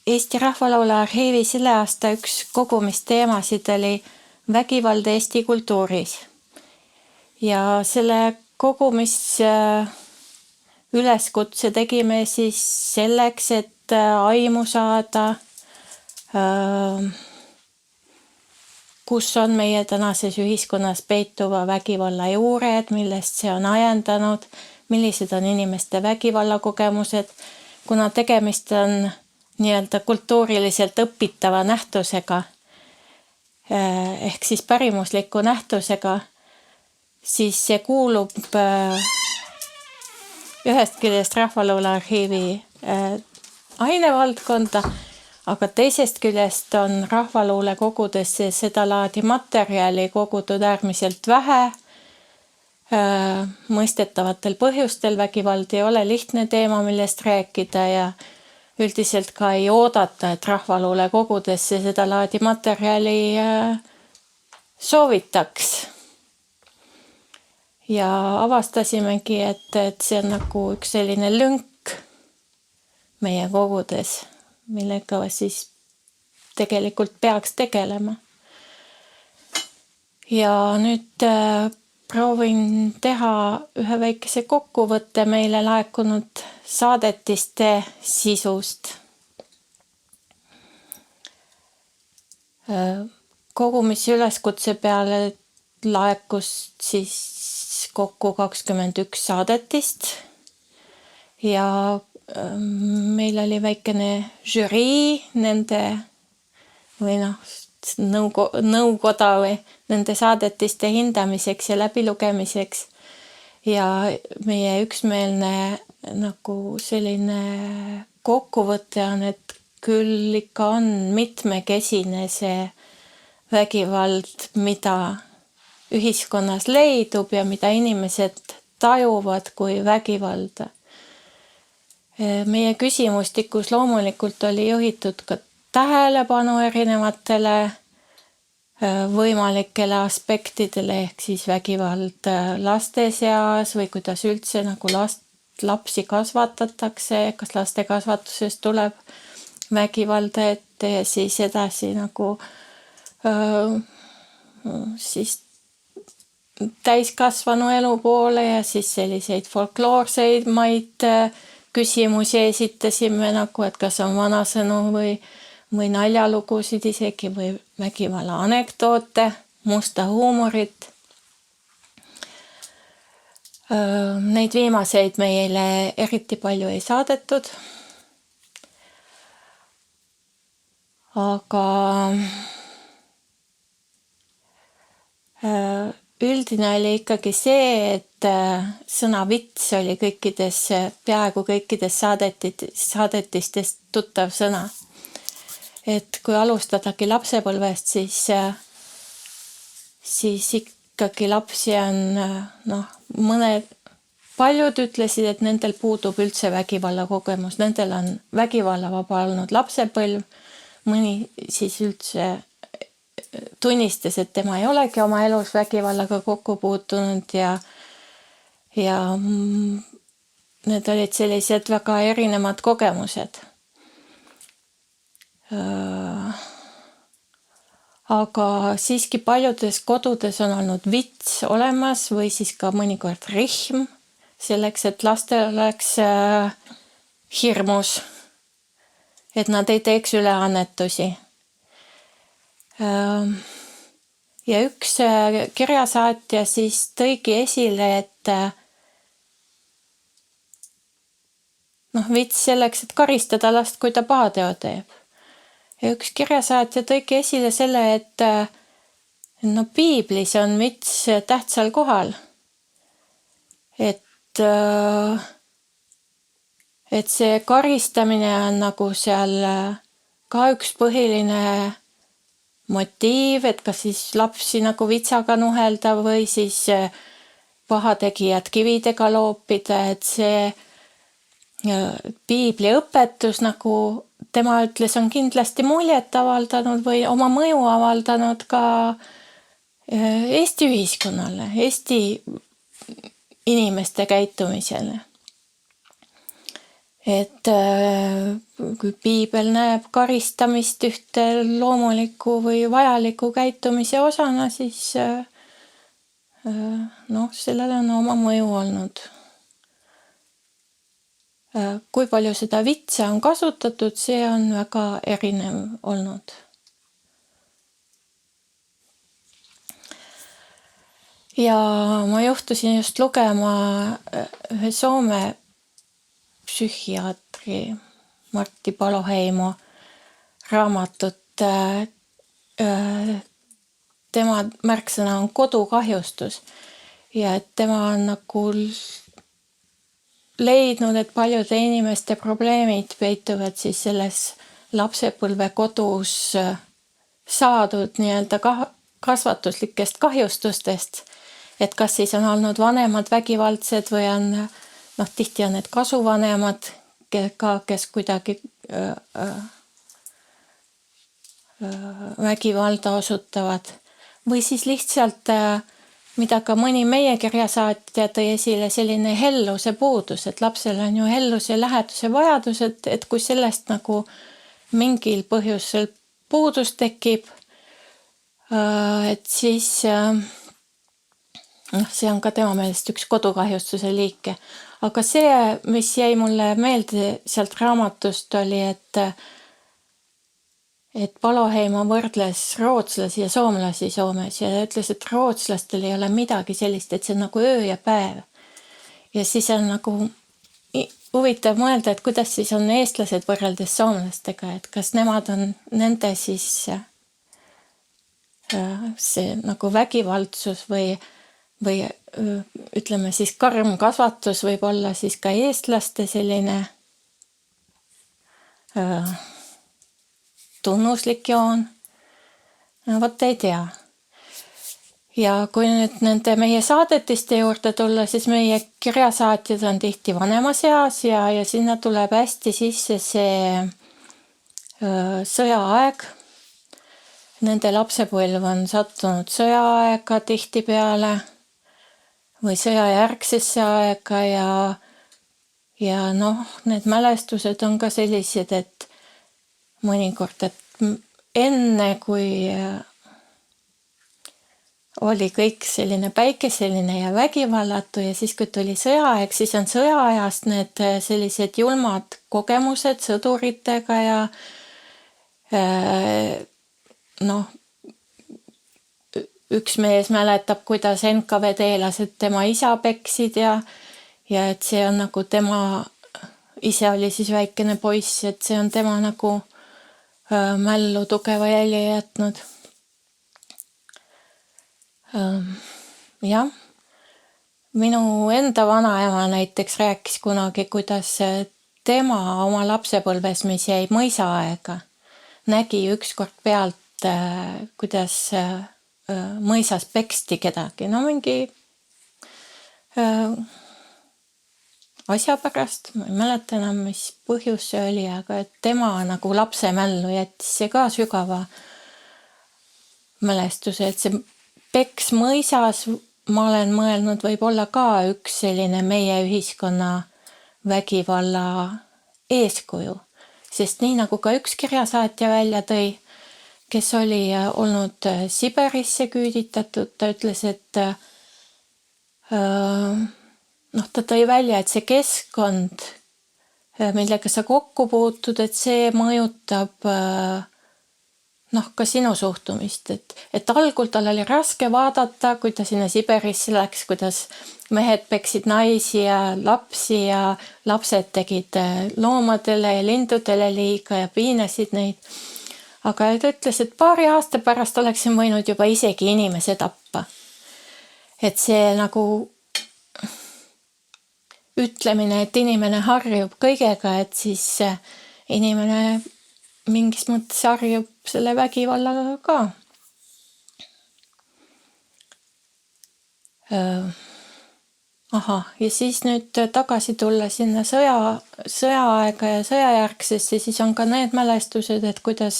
Eesti Rahvalaule arhiivi selle aasta üks kogumisteemasid oli vägivald Eesti kultuuris. Ja selle üleskutse tegime siis selleks, et aimu saada, kus on meie tänases ühiskonnas peituva vägivalla juured, millest see on ajendanud, millised on inimeste vägivallakogemused, kuna tegemist on nii-öelda kultuuriliselt õpitava nähtusega, ehk siis pärimusliku nähtusega, siis see kuulub ühest küljest Rahvalaule arhiivi ainevaldkonda, aga teisest küljest on rahvaluule kogudesse seda laadi materjali kogutud äärmiselt vähe. Mõistetavatel põhjustel vägivald ei ole lihtne teema, millest rääkida ja üldiselt ka ei oodata, et rahvaluule kogudesse seda laadi materjali soovitaks. Ja avastasimegi, et see on nagu üks selline lünk meie kogudes, millega siis tegelikult peaks tegelema. Ja nüüd proovin teha ühe väikese kokkuvõtte meile laekunud saadetiste sisust. Kogumise üleskutse peale laekus siis kokku 21 saadetist ja meil oli väikene žürii nende või nõukoda või nende saadetiste hindamiseks ja läbilugemiseks ja meie üksmeelne nagu selline kokkuvõte on, et küll ikka on mitmekesine see vägivald, mida ühiskonnas leidub ja mida inimesed tajuvad kui vägivalda. Meie küsimustikus loomulikult oli juhitud ka tähelepanu erinevatele võimalikele aspektidele, ehk siis vägivald laste seas või kuidas üldse nagu lapsi kasvatatakse, kas laste kasvatusest tuleb vägivalda ette ja siis edasi nagu siis täiskasvanu elu poole ja siis selliseid folkloorseid küsimusi esitasime nagu, et kas on vanasõnu või naljalugusid isegi või vägivalla anekdoote, musta huumorit. Neid viimaseid meile eriti palju ei saadetud. Aga üldine oli ikkagi see, et sõna vits oli peaaegu kõikides saadetistest tuttav sõna. Et kui alustadagi lapsepõlvest, siis ikkagi lapsi on, paljud ütlesid, et nendel puudub üldse vägivalla kogemus, nendel on vägivallavaba olnud lapsepõlv, mõni siis üldse tunnistas, et tema ei olegi oma elus vägivallaga kokku puutunud ja need olid sellised väga erinevad kogemused. Aga siiski paljudes kodudes on olnud vits olemas või siis ka mõnikord rihm selleks, et lastel oleks hirmus, et nad ei teeks üleannetusi. Ja üks kirjasaatja siis tõigi esile, et vits selleks, et karistada last, kui ta pahateo teeb. Ja üks kirjasaatja tõigi esile selle, et piiblis on vits tähtsal kohal. Et see karistamine on nagu seal ka üks põhiline motiiv, et kas siis lapsi nagu vitsaga nuhelda või siis pahategijad kividega loopida, et see piibli õpetus, nagu tema ütles, on kindlasti muljet avaldanud või oma mõju avaldanud ka Eesti ühiskonnale, Eesti inimeste käitumisele. et kui piibel näeb karistamist ühte loomuliku või vajaliku käitumise osana, siis sellel on oma mõju olnud. Kui palju seda vitsa on kasutatud, see on väga erinev olnud. Ja ma juhtusin just lugema ühe Soome psühhiaatri Martti Paloheimo raamatut. Tema märksõna on kodukahjustus ja et tema on nagu leidnud, et paljude inimeste probleemid peituvad siis selles lapsepõlve kodus saadud nii-öelda kasvatuslikest kahjustustest. Et kas siis on olnud vanemad vägivaldsed või on, tihti on need kasuvanemad, kes kuidagi vägivalda osutavad. Või siis lihtsalt, mida ka mõni meie kirjasaatja tõi esile, selline helluse puudus, et lapsel on ju helluse ja läheduse vajadus, et kui sellest nagu mingil põhjusel puudus tekib, et siis see on ka tema meelest üks kodukahjustuse liike. Aga see, mis jäi mulle meelde sealt raamatust, oli, et Paloheimo võrdles rootslasi ja soomlasi Soomes ja ütles, et rootslastel ei ole midagi sellist, et see on nagu öö ja päev. Ja siis on nagu huvitav mõelda, et kuidas siis on eestlased võrreldes soomlastega, et kas nemad on nende siis see nagu vägivaldsus või ütleme siis karm kasvatus võib olla siis ka eestlaste selline tunnuslik joon. Vot ei tea. Ja kui nüüd nende meie saadetiste juurde tulla, siis meie kirjasaatjad on tihti vanemas eas ja sinna tuleb hästi sisse see sõjaaeg. Nende lapsepõlv on sattunud sõjaaega tihtipeale või sõjajärgsesse aega ja need mälestused on ka sellised, et mõnikord, et enne kui oli kõik selline päikeseline ja vägivallatu ja siis, kui tuli sõjaaeg, siis on sõjaajast need sellised julmad kogemused sõduritega ja üks mees mäletab, kuidas NKVD-lased tema isa peksid ja et see on nagu tema, ise oli siis väikene poiss, et see on tema nagu mällu tugeva jälje jätnud. Jah, minu enda vanaema näiteks rääkis kunagi, kuidas tema oma lapsepõlves, mis jäi mõisaaega, nägi ükskord pealt, kuidas mõisas peksti kedagi, mingi asja pärast, ma ei mäleta enam, mis põhjus see oli, aga et tema nagu lapsemällu jättis see ka sügava mälestuse, et see peks mõisas, ma olen mõelnud, võib olla ka üks selline meie ühiskonna vägivalla eeskuju, sest nii nagu ka üks kirjasaatja välja tõi, kes oli olnud Siberisse küüditatud, ta ütles, et ta tõi välja, et see keskkond, millega sa kokku puutud, et see mõjutab ka sinu suhtumist, et algul tal oli raske vaadata, kui ta sinna Siberisse läks, kuidas mehed peksid naisi ja lapsi ja lapsed tegid loomadele ja lindudele liiga ja piinasid neid. Aga ta ütles, et paari aasta pärast oleksin võinud juba isegi inimese tappa. Et see nagu ütlemine, et inimene harjub kõigega, et siis inimene mingis mõttes harjub selle vägivallaga ka. Ja siis nüüd tagasi tulla sinna sõjaaega ja sõjajärgsesse, siis on ka need mälestused, et kuidas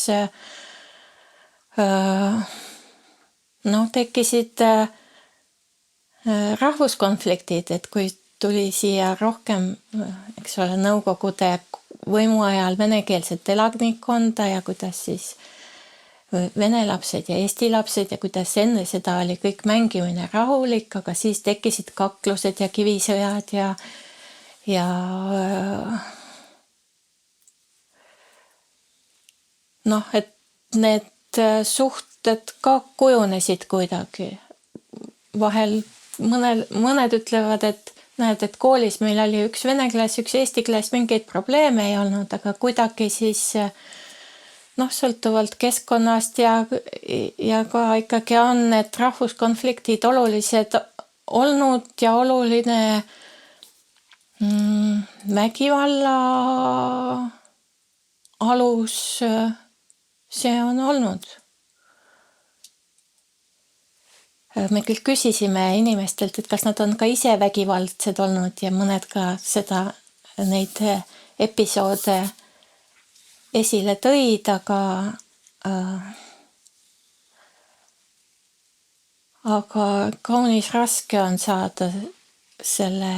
tekkisid rahvuskonfliktid, et kui tuli siia rohkem, eks ole, Nõukogude võimu ajal venekeelset elanikkonda ja kuidas siis vene lapsed ja eesti lapsed ja kuidas enne seda oli kõik mängimine rahulik, aga siis tekkisid kaklused ja kivisõjad ja noh, et need suhted ka kujunesid kuidagi. Vahel mõned ütlevad, et näed, et koolis meil oli üks vene klass, üks eesti klass, mingeid probleeme ei olnud, aga kuidagi siis noh, sõltuvalt keskkonnast ja ka ikkagi on need rahvuskonfliktid olulised olnud ja oluline vägivalla alus see on olnud. Me küll küsisime inimestelt, et kas nad on ka ise vägivaldsed olnud ja mõned ka neid episoode esile tõid, aga kaunis raske on saada selle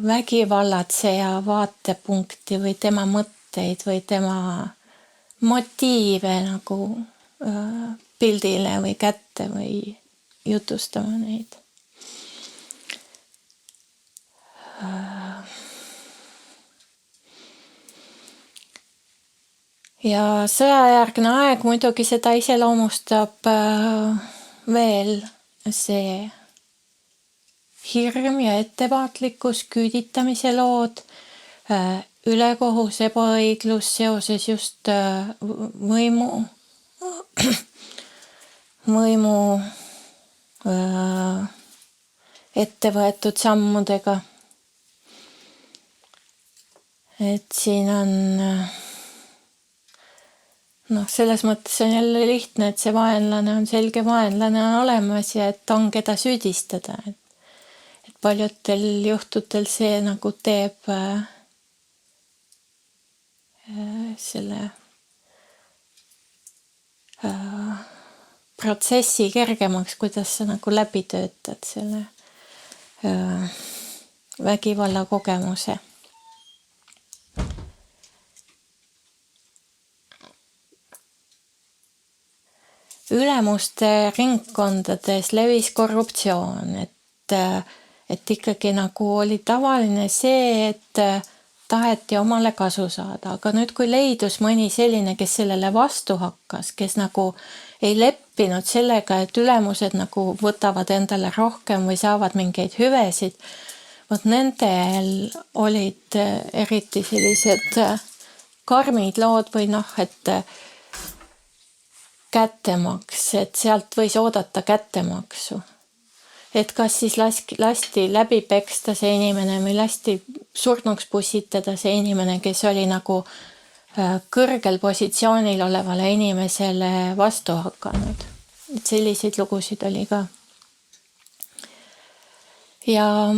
vägivallatseja vaatepunkti või tema mõtteid või tema motiive nagu pildile või kätte või jutustama neid. Ja sõjajärgne aeg muidugi seda iseloomustab veel see hirm ja ettevaatlikkus, küüditamise lood, ülekohus, ebaõiglus seoses just võimu ette võetud sammudega. Et siin on selles mõttes on jälle lihtne, et see vaenlane on selge, vaenlane on olemas ja et on keda süüdistada. Et paljudel juhtudel see nagu teeb selle protsessi kergemaks, kuidas sa nagu läbi töötad selle vägivalla kogemuse. Ülemuste ringkondades levis korruptsioon, et ikkagi nagu oli tavaline see, et taheti omale kasu saada, aga nüüd kui leidus mõni selline, kes sellele vastu hakkas, kes nagu ei leppinud sellega, et ülemused nagu võtavad endale rohkem või saavad mingeid hüvesid, vot nendel olid eriti sellised karmid lood või et kättemaks, et sealt võis oodata kättemaksu. Et kas siis lasti läbi peksta see inimene või lasti surnuks pussitada see inimene, kes oli nagu kõrgel positsioonil olevale inimesele vastu hakanud. Et selliseid lugusid oli ka. Ja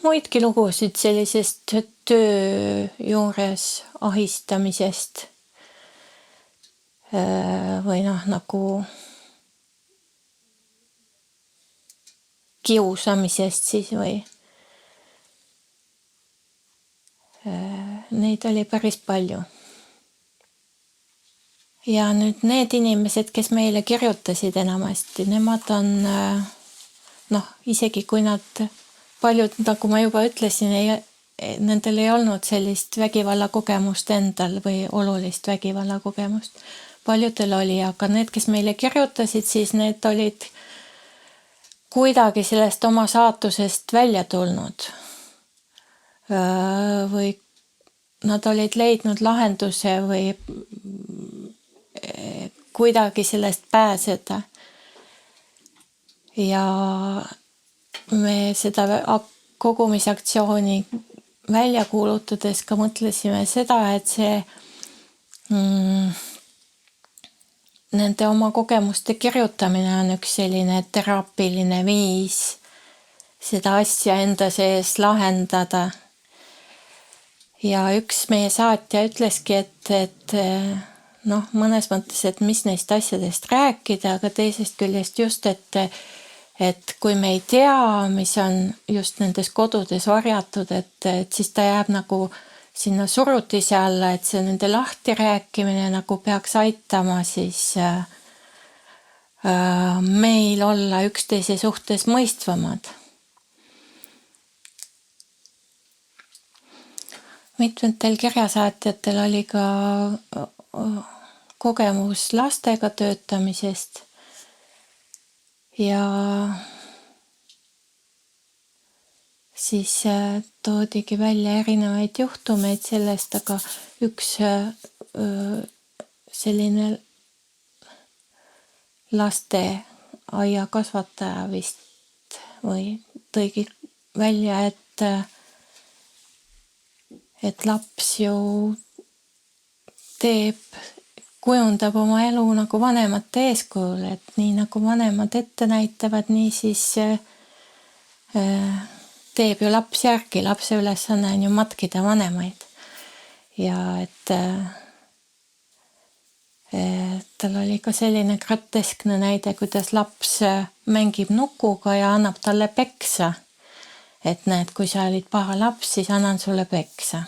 muidki lugusid sellisest töö juures ahistamisest või nagu kiusamisest siis või neid oli päris palju. Ja nüüd need inimesed, kes meile kirjutasid enamasti, nemad on isegi kui nad paljud, nagu ma juba ütlesin, nendel ei olnud sellist vägivalla kogemust endal või olulist vägivalla kogemust. Paljudel oli, aga need, kes meile kirjutasid, siis need olid kuidagi sellest oma saatusest välja tulnud. Või nad olid leidnud lahenduse või kuidagi sellest pääseda. Ja me seda kogumisaktsiooni välja kuulutades ka mõtlesime seda, et see nende oma kogemuste kirjutamine on üks selline teraapiline viis seda asja enda sees lahendada. Ja üks meie saatja ütleski, et mõnes mõttes, et mis neist asjadest rääkida, aga teisest küljest just, et et kui me ei tea, mis on just nendes kodudes varjatud, et siis ta jääb nagu sinna surutise alla, et see nende lahti rääkimine nagu peaks aitama siis meil olla üksteise suhtes mõistvamad. Mitmetel kirjasaatjatel oli ka kogemus lastega töötamisest ja siis toodigi välja erinevaid juhtumeid sellest, aga üks selline lasteaia kasvataja vist või tõigi välja, et laps ju kujundab oma elu nagu vanemate eeskujul, et nii nagu vanemad ette näitavad, nii siis teeb ju laps järgi, lapse ülesanne on ju matkida vanemaid. Ja et tal oli ka selline groteskne näide, kuidas laps mängib nukuga ja annab talle peksa. Et näed, kui sa olid paha laps, siis annan sulle peksa.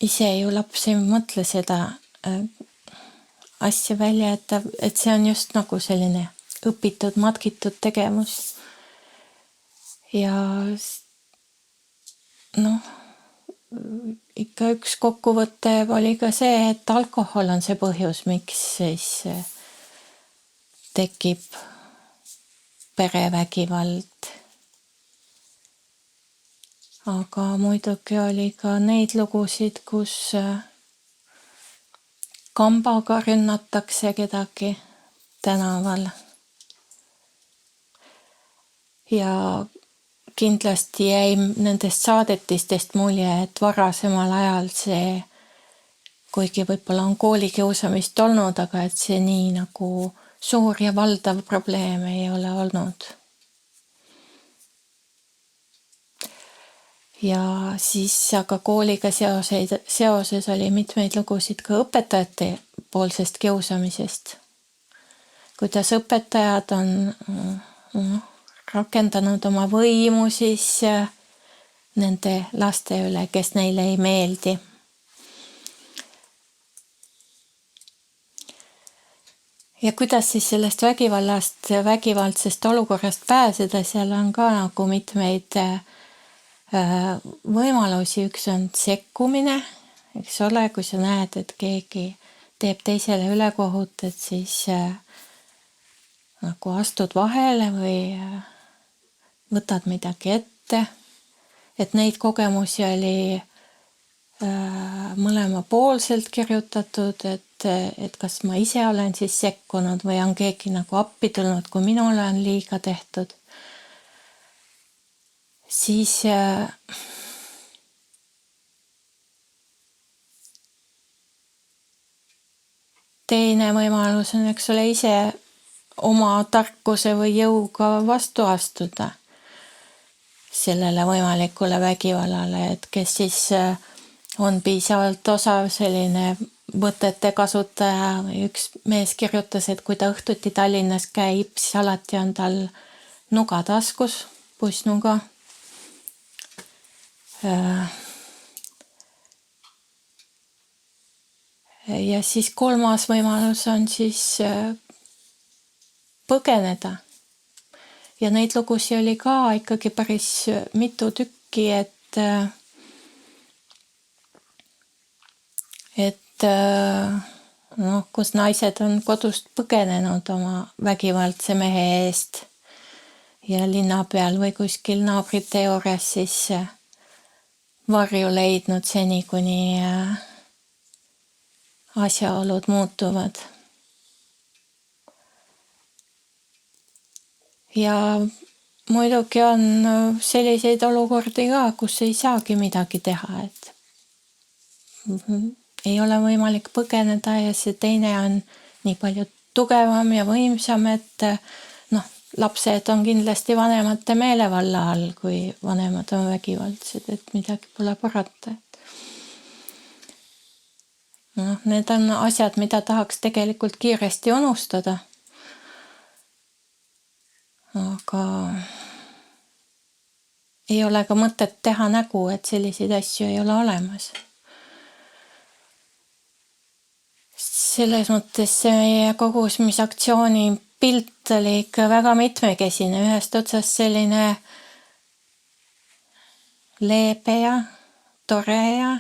Ise ju laps ei mõtle seda asja välja, et see on just nagu selline õpitud, matkitud tegevus. Ja noh, ikka üks kokkuvõte oli ka see, et alkohol on see põhjus, miks siis tekib perevägivald. Aga muidugi oli ka neid lugusid, kus kambaga rünnatakse kedagi tänaval. Ja kindlasti jäi nendest saadetistest mulje, et varasemal ajal see, kuigi võib-olla on koolikiusamist olnud, aga et see nii nagu suur ja valdav probleem ei ole olnud. Ja siis aga kooliga seoses oli mitmeid lugusid ka õpetajate poolsest kiusamisest. Kuidas õpetajad on rakendanud oma võimu siis nende laste üle, kes neile ei meeldi. Ja kuidas siis sellest vägivaldsest olukorrast pääseda, seal on ka nagu mitmeid võimalusi. Üks on sekkumine, eks ole, kui sa näed, et keegi teeb teisele ülekohut, et siis nagu astud vahele või võtad midagi ette. Et neid kogemusi oli mõlemapoolselt kirjutatud, et kas ma ise olen siis sekkunud või on keegi nagu appi tulnud, kui minule on liiga tehtud. Siis teine võimalus on, eks ole, ise oma tarkuse või jõuga vastu astuda sellele võimalikule vägivallale, et kes siis on piisavalt osav selline võtete kasutaja. Üks mees kirjutas, et kui ta õhtuti Tallinnas käib, siis alati on tal nuga taskus, pussnuga. Ja siis kolmas võimalus on siis põgeneda. Ja neid lugusi oli ka ikkagi päris mitu tükki, et kus naised on kodust põgenenud oma vägivaldse mehe eest ja linna peal või kuskil naabrite juures siis varju leidnud seni, kuni asjaolud muutuvad. Ja muidugi on selliseid olukordi ka, kus ei saagi midagi teha, et ei ole võimalik põgeneda ja see teine on nii palju tugevam ja võimsam, et lapsed on kindlasti vanemate meelevalla all, kui vanemad on vägivaldsed, et midagi pole parata. Need on asjad, mida tahaks tegelikult kiiresti unustada. aga ei ole ka mõtet teha nägu, et selliseid asju ei ole olemas. Selles mõttes see meie kogumisaktsiooni pilt oli ikka väga mitmekesine, ühest otsast selline leebe ja tore ja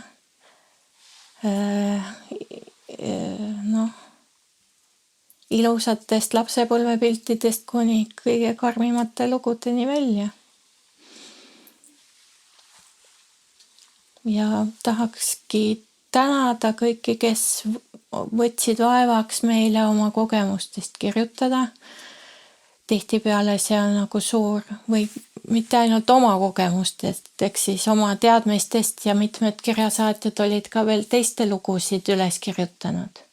ilusatest lapsepõlvepiltidest kuni kõige karmimate lugudeni välja. Ja tahakski tänada kõiki, kes võtsid vaevaks meile oma kogemustest kirjutada. Tihtipeale see on nagu suur või mitte ainult oma kogemustest, eks siis oma teadmistest ja mitmed kirjasaatjad olid ka veel teiste lugusid üles kirjutanud.